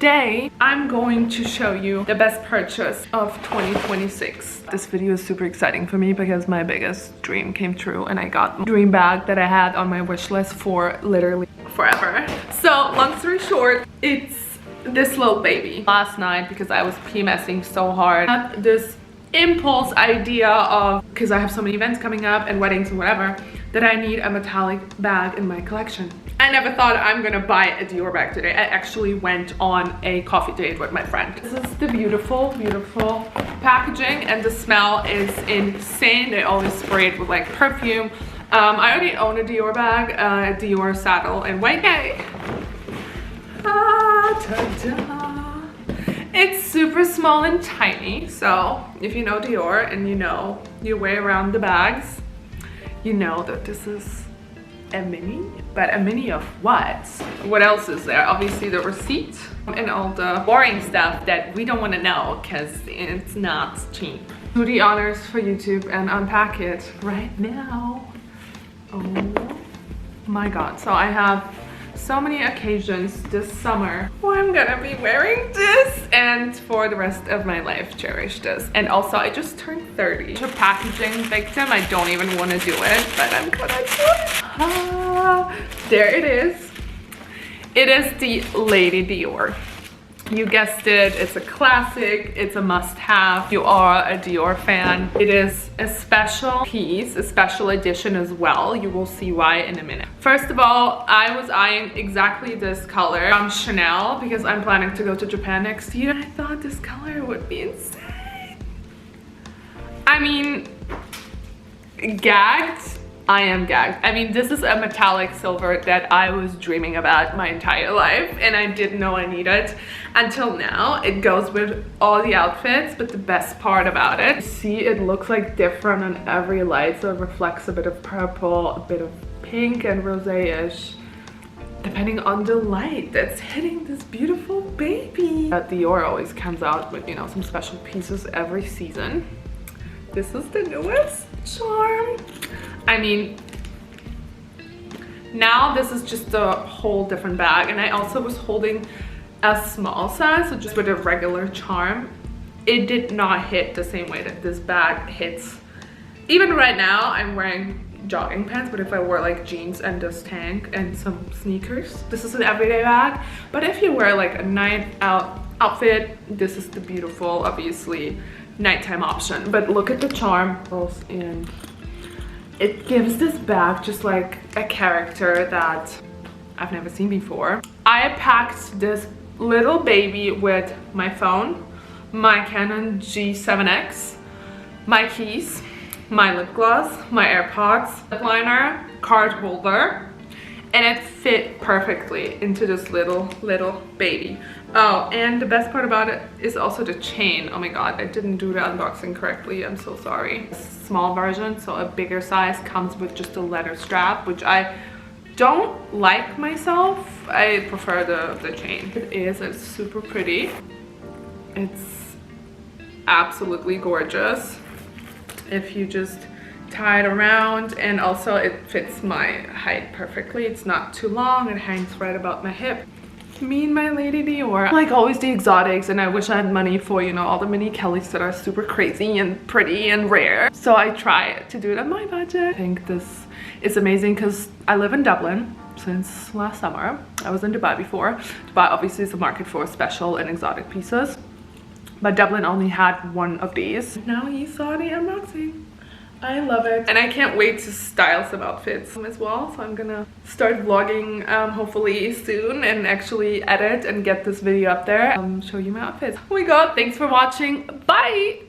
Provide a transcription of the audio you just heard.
today I'm going to show you the best purchase of 2026. This video is super exciting for me because my biggest dream came true and I got the dream bag that I had on my wish list for literally forever. So long story short, it's this little baby. Last night, because I was PMSing so hard, I had this impulse idea of, because I have so many events coming up and weddings and whatever, that I need a metallic bag in my collection. I never thought I'm gonna buy a Dior bag today. I actually went on a coffee date with my friend. This is the beautiful, beautiful packaging, and the smell is insane. They always spray it with like perfume. I already own a Dior bag, a Dior saddle in white. Ta-da! It's super small and tiny, so if you know Dior and you know your way around the bags, you know that this is a mini. But a mini of what? What else is there? Obviously the receipt and all the boring stuff that we don't want to know because it's not cheap. Do the honors for YouTube and unpack it right now. Oh my god. So I have so many occasions this summer where I'm gonna be wearing this and for the rest of my life cherish this. And also I just turned 30. A packaging victim, I don't even want to do it, but I'm gonna do it. Ah, there it is. It is the Lady Dior. You guessed it, it's a classic, it's a must-have. You are a Dior fan. It is a special piece, a special edition as well. You will see why in a minute. First of all, I was eyeing exactly this color from Chanel because I'm planning to go to Japan next year. I thought this color would be insane. I mean, gagged. I am gagged. I mean, this is a metallic silver that I was dreaming about my entire life and I didn't know I needed until now. It goes with all the outfits, but the best part about it, see, it looks like different on every light, so it reflects a bit of purple, a bit of pink and rosé-ish, depending on the light that's hitting this beautiful baby. Dior always comes out with, you know, some special pieces every season. This is the newest charm. I mean, now this is just a whole different bag, and I also was holding a small size, so just with a regular charm. It did not hit the same way that this bag hits. Even right now, I'm wearing jogging pants, but if I wore like jeans and this tank and some sneakers, this is an everyday bag. But if you wear like a night out outfit, this is the beautiful, obviously, nighttime option. But look at the charm, and it gives this bag just like a character that I've never seen before. I packed this little baby with my phone, my Canon G7X, my keys, my lip gloss, my AirPods, lip liner, card holder, and it fit perfectly into this little baby. Oh, and the best part about it is also the chain. Oh my god, I didn't do the unboxing correctly. I'm so sorry. Small version, so a bigger size, comes with just a leather strap, which I don't like myself. I prefer the chain. It's super pretty. It's absolutely gorgeous if you just tie it around, and also it fits my height perfectly. It's not too long, it hangs right about my hip. Me and my Lady Dior. Like always the exotics, and I wish I had money for, you know, all the mini Kellys that are super crazy and pretty and rare. So I try to do it on my budget. I think this is amazing because I live in Dublin since last summer. I was in Dubai before. Dubai obviously is a market for special and exotic pieces, but Dublin only had one of these. Now you saw the unboxing. I love it, and I can't wait to style some outfits as well. So I'm gonna start vlogging hopefully soon and actually edit and get this video up there, show you my outfits. Oh my god, thanks for watching. Bye.